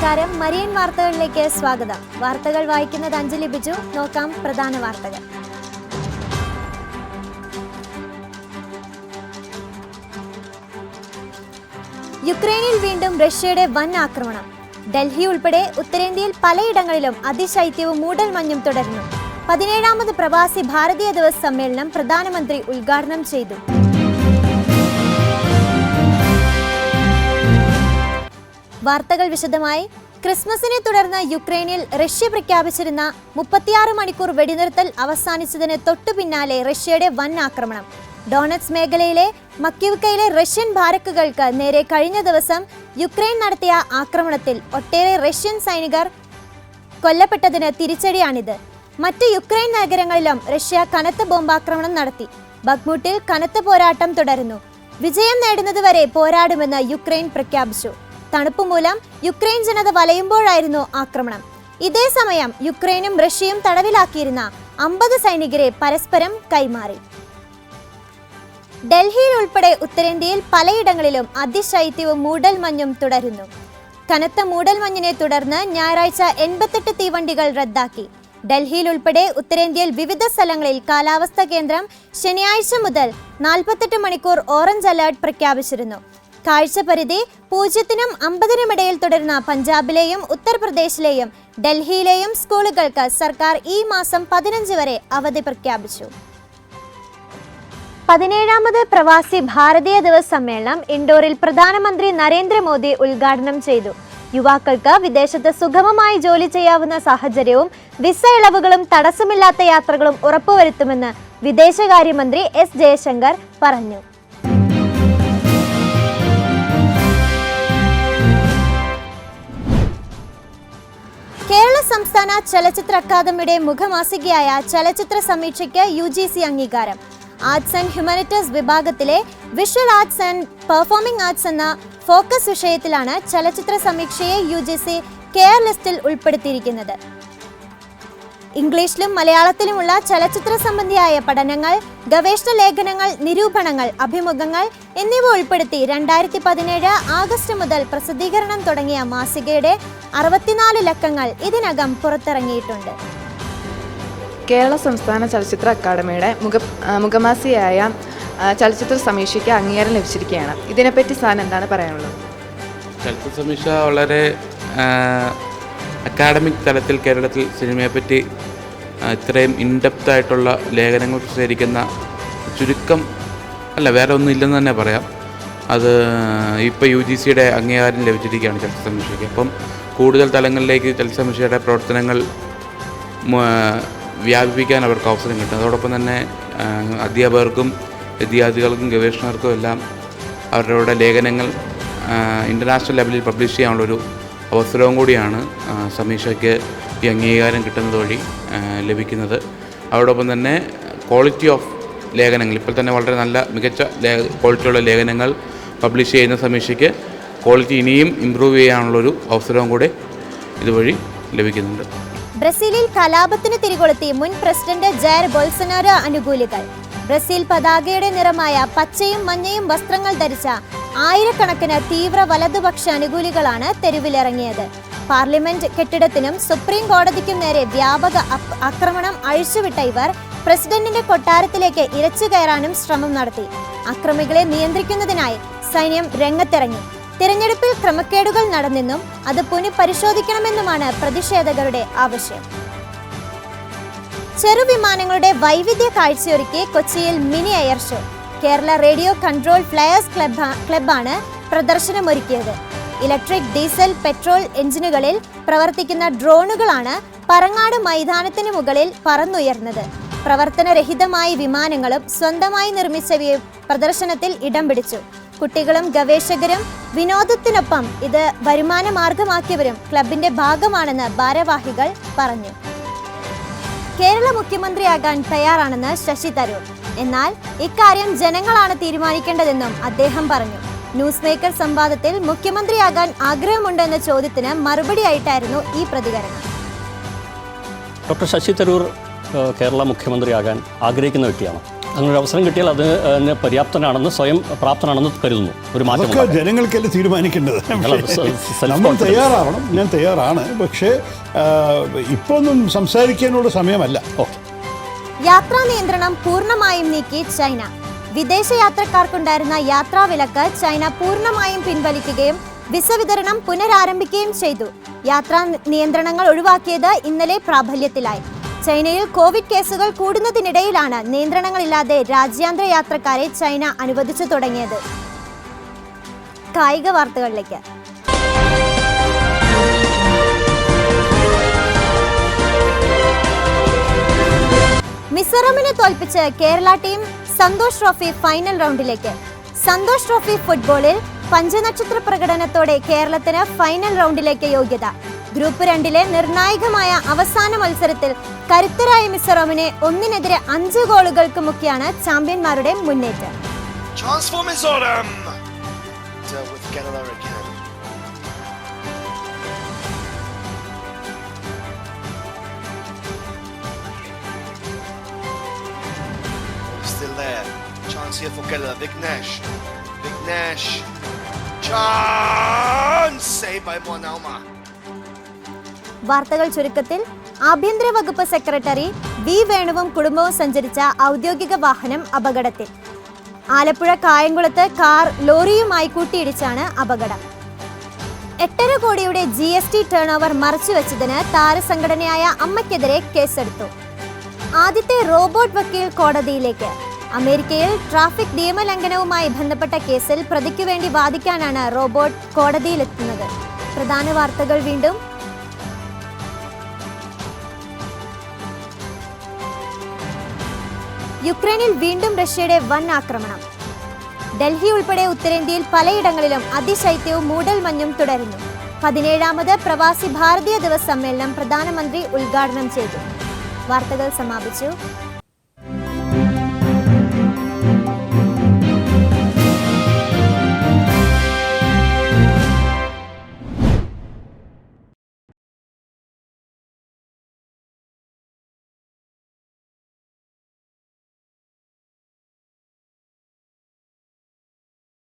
നമസ്കാരം, മരിയൻ വാർത്തകളിലേക്ക് സ്വാഗതം. വാർത്തകൾ വായിക്കുന്നത് അഞ്ജലി ബിജു. നോക്കാം പ്രധാന വാർത്തകൾ. യുക്രൈനിൽ വീണ്ടും റഷ്യയുടെ വൻ ആക്രമണം. ഡൽഹി ഉൾപ്പെടെ ഉത്തരേന്ത്യയിൽ പലയിടങ്ങളിലും അതിശൈത്യവും മൂടൽമഞ്ഞും തുടരുന്നു. 17ാമത് പ്രവാസി ഭാരതീയ ദിവസ് സമ്മേളനം പ്രധാനമന്ത്രി ഉദ്ഘാടനം ചെയ്തു. വാർത്തകൾ വിശദമായി. ക്രിസ്മസിനെ തുടർന്ന് യുക്രൈനിൽ റഷ്യ പ്രഖ്യാപിച്ചിരുന്ന 36 മണിക്കൂർ വെടിനിർത്തൽ അവസാനിച്ചതിന് തൊട്ടു പിന്നാലെ റഷ്യയുടെ വൻ ആക്രമണം. ഡോണറ്റ്സ് മേഖലയിലെ മക്കിവ്കയിലെ റഷ്യൻ ബാരക്കുകൾക്ക് നേരെ കഴിഞ്ഞ ദിവസം യുക്രൈൻ നടത്തിയ ആക്രമണത്തിൽ ഒട്ടേറെ റഷ്യൻ സൈനികർ കൊല്ലപ്പെട്ടതിന് തിരിച്ചടിയാണിത്. മറ്റ് യുക്രൈൻ നഗരങ്ങളിലും റഷ്യ കനത്ത ബോംബാക്രമണം നടത്തി. ബഖ്മുട്ടിൽ കനത്ത പോരാട്ടം തുടരുന്നു. വിജയം നേടുന്നതുവരെ പോരാടുമെന്ന് യുക്രൈൻ പ്രഖ്യാപിച്ചു. തണുപ്പ് മൂലം യുക്രൈൻ ജനത വലയുമ്പോഴായിരുന്നു ആക്രമണം. ഇതേസമയം യുക്രൈനും റഷ്യയും തടവിലാക്കിയിരുന്ന 50 സൈനികരെ പരസ്പരം കൈമാറി. ഡൽഹിയിൽ ഉൾപ്പെടെ ഉത്തരേന്ത്യയിൽ പലയിടങ്ങളിലും അതിശൈത്യവും മൂടൽമഞ്ഞും തുടരുന്നു. കനത്ത മൂടൽമഞ്ഞിനെ തുടർന്ന് ഞായറാഴ്ച 88 തീവണ്ടികൾ റദ്ദാക്കി. ഡൽഹിയിൽ ഉൾപ്പെടെ ഉത്തരേന്ത്യയിൽ വിവിധ സ്ഥലങ്ങളിൽ കാലാവസ്ഥാ കേന്ദ്രം ശനിയാഴ്ച മുതൽ 48 മണിക്കൂർ ഓറഞ്ച് അലേർട്ട് പ്രഖ്യാപിച്ചിരുന്നു. കാഴ്ചപരിധി 0-നും 50-നും ഇടയിൽ തുടരുന്ന പഞ്ചാബിലെയും ഉത്തർപ്രദേശിലെയും ഡൽഹിയിലെയും സ്കൂളുകൾക്ക് സർക്കാർ ഈ മാസം 15 വരെ അവധി പ്രഖ്യാപിച്ചു. 17ാമത് പ്രവാസി ഭാരതീയ ദിവസ് സമ്മേളനം ഇൻഡോറിൽ പ്രധാനമന്ത്രി നരേന്ദ്രമോദി ഉദ്ഘാടനം ചെയ്തു. യുവാക്കൾക്ക് വിദേശത്ത് സുഗമമായി ജോലി ചെയ്യാവുന്ന സാഹചര്യവും വിസ ഇളവുകളും തടസ്സമില്ലാത്ത യാത്രകളും ഉറപ്പുവരുത്തുമെന്ന് വിദേശകാര്യമന്ത്രി എസ് ജയശങ്കർ പറഞ്ഞു. കേരള സംസ്ഥാന ചലച്ചിത്ര അക്കാദമിയുടെ മുഖമാസികയായ ചലച്ചിത്ര സമീക്ഷയ്ക്ക് UGC അംഗീകാരം. ആർട്സ് ആൻഡ് ഹ്യൂമാനിറ്റീസ് വിഭാഗത്തിലെ visual arts and performing arts എന്ന ഫോക്കസ് വിഷയത്തിലാണ് ചലച്ചിത്ര സമീക്ഷയെ UGC കെയർ ലിസ്റ്റിൽ ഉൾപ്പെടുത്തിയിരിക്കുന്നത്. ഇംഗ്ലീഷിലും മലയാളത്തിലുമുള്ള ചലച്ചിത്ര സംബന്ധിയായ പഠനങ്ങൾ, ഗവേഷണ ലേഖനങ്ങൾ, നിരൂപണങ്ങൾ, അഭിമുഖങ്ങൾ എന്നിവ ഉൾപ്പെടുത്തി 2017 ആഗസ്റ്റ് മുതൽ പ്രസിദ്ധീകരണം തുടങ്ങിയ മാസികയുടെ 64 ലക്കങ്ങൾ ഇതിനകം പുറത്തിറങ്ങിയിട്ടുണ്ട്. കേരള സംസ്ഥാന ചലച്ചിത്ര അക്കാദമിയുടെ മുഖമാസികയായ ചലച്ചിത്ര സമീക്ഷയ്ക്ക് അംഗീകാരം ലഭിച്ചിരിക്കുകയാണ്. ഇതിനെപ്പറ്റി സാറിന് എന്താണ് പറയാനുള്ളത്? ചലച്ചിത്ര സമീക്ഷ വളരെ അക്കാഡമിക് തലത്തിൽ കേരളത്തിൽ സിനിമയെപ്പറ്റി ഇത്രയും ഇൻഡെപ്ത് ആയിട്ടുള്ള ലേഖനങ്ങൾ പ്രസിദ്ധീകരിക്കുന്ന ചുരുക്കം അല്ല, വേറെ ഒന്നും ഇല്ലെന്ന് തന്നെ പറയാം. അത് ഇപ്പോൾ UGCയുടെ അംഗീകാരം ലഭിച്ചിരിക്കുകയാണ് ചലച്ചിത്ര സമീക്ഷയ്ക്ക്. അപ്പം കൂടുതൽ തലങ്ങളിലേക്ക് ചലച്ചിത്ര സമീക്ഷയുടെ പ്രവർത്തനങ്ങൾ വ്യാപിപ്പിക്കാൻ അവർക്ക് അവസരം കിട്ടും. അതോടൊപ്പം തന്നെ അധ്യാപകർക്കും വിദ്യാർത്ഥികൾക്കും ഗവേഷകർക്കും എല്ലാം അവരുടെ ലേഖനങ്ങൾ ഇൻ്റർനാഷണൽ ലെവലിൽ പബ്ലിഷ് ചെയ്യാനുള്ളൊരു അവസരവും കൂടിയാണ് സമീക്ഷയ്ക്ക് ഈ അംഗീകാരം കിട്ടുന്നത് വഴി ലഭിക്കുന്നത്. അതോടൊപ്പം തന്നെ ക്വാളിറ്റി ഓഫ് ലേഖനങ്ങൾ, ഇപ്പോൾ തന്നെ വളരെ നല്ല മികച്ച ക്വാളിറ്റിയുള്ള ലേഖനങ്ങൾ പബ്ലിഷ് ചെയ്യുന്ന സമീക്ഷയ്ക്ക് ക്വാളിറ്റി ഇനിയും ഇമ്പ്രൂവ് ചെയ്യാനുള്ളൊരു അവസരവും കൂടെ ഇതുവഴി ലഭിക്കുന്നുണ്ട്. ബ്രസീലിൽ കലാപത്തിന് തിരികൊളുത്തി മുൻ പ്രസിഡന്റ് ജയർ ബോൾസനാരോ അനുകൂലികൾ. ബ്രസീൽ പതാകയുടെ നിറമായ പച്ചയും മഞ്ഞയും വസ്ത്രങ്ങൾ ധരിച്ച ആയിരക്കണക്കിന് തീവ്ര വലതുപക്ഷ അനുകൂലികളാണ് തെരുവിലിറങ്ങിയത്. പാർലമെന്റ് കെട്ടിടത്തിനും സുപ്രീം കോടതിക്കും നേരെ വ്യാപക ആക്രമണം അഴിച്ചുവിട്ട ഇവർ പ്രസിഡന്റിന്റെ കൊട്ടാരത്തിലേക്ക് ഇരച്ചു കയറാനും ശ്രമം നടത്തി. അക്രമികളെ നിയന്ത്രിക്കുന്നതിനായി സൈന്യം രംഗത്തിറങ്ങി. തിരഞ്ഞെടുപ്പിൽ ക്രമക്കേടുകൾ നടന്നെന്നും അത് പുനഃപരിശോധിക്കണമെന്നുമാണ് പ്രതിഷേധകരുടെ ആവശ്യം. ചെറുവിമാനങ്ങളുടെ വൈവിധ്യ കാഴ്ചയൊരുക്കി കൊച്ചിയിൽ mini air show. Kerala radio control flyers ക്ലബ്ബാണ് പ്രദർശനമൊരുക്കിയത്. ഇലക്ട്രിക്, ഡീസൽ, പെട്രോൾ എഞ്ചിനുകളിൽ പ്രവർത്തിക്കുന്ന ഡ്രോണുകളാണ് പറങ്ങാട് മൈതാനത്തിന് മുകളിൽ പറന്നുയർന്നത്. പ്രവർത്തനരഹിതമായ വിമാനങ്ങളും സ്വന്തമായി നിർമ്മിച്ചവയും പ്രദർശനത്തിൽ ഇടം പിടിച്ചു. കുട്ടികളും ഗവേഷകരും വിനോദത്തിനൊപ്പം ഇത് വരുമാന മാർഗമാക്കിയവരും ക്ലബിന്റെ ഭാഗമാണെന്ന് ഭാരവാഹികൾ പറഞ്ഞു. കേരള മുഖ്യമന്ത്രിയാകാൻ തയ്യാറാണെന്ന് ശശി തരൂർ. എന്നാൽ ഇക്കാര്യം ജനങ്ങളാണ് തീരുമാനിക്കേണ്ടതെന്നും അദ്ദേഹം പറഞ്ഞു. ന്യൂസ് മേക്കർ സംവാദത്തിൽ മുഖ്യമന്ത്രിയാകാൻ ആഗ്രഹമുണ്ടെന്ന ചോദ്യത്തിന് മറുപടിയായിട്ടായിരുന്നു ഈ പ്രതികരണം. ഡോക്ടർ ശശി തരൂർ കേരള മുഖ്യമന്ത്രിയാകാൻ ആഗ്രഹിക്കുന്ന വ്യക്തിയാണ്. അങ്ങനൊരു അവസരം കിട്ടിയാൽ അതിന് പര്യാപ്തനാണെന്ന് സ്വയം പ്രാപ്തനാണെന്ന് കരുതുന്നു. ഒരു മാറ്റം ജനങ്ങൾക്കല്ലേ തീരുമാനിക്കേണ്ടത്. നമ്മൾ തയ്യാറാവണം. ഞാൻ തയ്യാറാണ്. പക്ഷേ ഇപ്പോൾ ഒന്നും സംസാരിക്കാനുള്ള സമയമല്ല. യാത്രാ നിയന്ത്രണം പൂർണ്ണമായും നീക്കി ചൈന. വിദേശ യാത്രക്കാർക്കുണ്ടായിരുന്ന യാത്രാ വിലക്ക് ചൈന പൂർണ്ണമായും പിൻവലിക്കുകയും വിസ വിതരണം പുനരാരംഭിക്കുകയും ചെയ്തു. യാത്രാ നിയന്ത്രണങ്ങൾ ഒഴിവാക്കിയത് ഇന്നലെ പ്രാബല്യത്തിലായി. ചൈനയിൽ കോവിഡ് കേസുകൾ കൂടുന്നതിനിടയിലാണ് നിയന്ത്രണങ്ങളില്ലാതെ രാജ്യാന്തര യാത്രക്കാരെ ചൈന അനുവദിച്ചു തുടങ്ങിയത്. കായിക വാർത്തകളിലേക്ക്. മിസോറമിനെ തോൽപ്പിച്ച് Kerala team Santosh trophy final റൗണ്ടിലേക്ക്. സന്തോഷ് ട്രോഫി ഫുട്ബോളിൽ പഞ്ചനക്ഷത്ര പ്രകടനത്തോടെ കേരളത്തിന് ഫൈനൽ റൗണ്ടിലേക്ക് യോഗ്യത. ഗ്രൂപ്പ് 2 നിർണായകമായ അവസാന മത്സരത്തിൽ കരുത്തരായ മിസോറമിനെ 1-5 ഗോളുകൾക്ക് മുക്കിയാണ് ചാമ്പ്യന്മാരുടെ മുന്നേറ്റം. Still there. Chance here for Keller. Vignesh. Chance! Saved by Monauma. വാർത്തകൾ ചുരുക്കത്തിൽ. ആഭ്യന്തര വകുപ്പ് സെക്രട്ടറി വി വേണുവും കുടുംബവും സഞ്ചരിച്ച ഔദ്യോഗിക വാഹനം അപകടത്തിൽ. ആലപ്പുഴ കായംകുളത്ത് കാർ ലോറിയുമായി കൂട്ടിയിടിച്ചാണ് അപകടം. 8.5 കോടിയുടെ GST ടേൺ ഓവർ മറച്ചുവെച്ചതിന് താരസംഘടനയായ അമ്മയ്ക്കെതിരെ കേസെടുത്തു. ആദ്യത്തെ റോബോട്ട് വക്കീൽ കോടതിയിലേക്ക്. അമേരിക്കയിൽ ട്രാഫിക് നിയമലംഘനവുമായി ബന്ധപ്പെട്ട കേസിൽ പ്രതിക്ക് വേണ്ടി വാദിക്കാനാണ് റോബോട്ട് കോടതിയിലെത്തുന്നത്. പ്രധാന വാർത്തകൾ വീണ്ടും. യുക്രൈനിൽ വീണ്ടും റഷ്യയുടെ വൻ ആക്രമണം. ഡൽഹി ഉൾപ്പെടെ ഉത്തരേന്ത്യയിൽ പലയിടങ്ങളിലും അതിശൈത്യവും മൂടൽമഞ്ഞും തുടരുന്നു. 17ാമത് പ്രവാസി ഭാരതീയ ദിവസ് സമ്മേളനം പ്രധാനമന്ത്രി ഉദ്ഘാടനം ചെയ്തു. വാർത്തകൾ സമാപിച്ചു.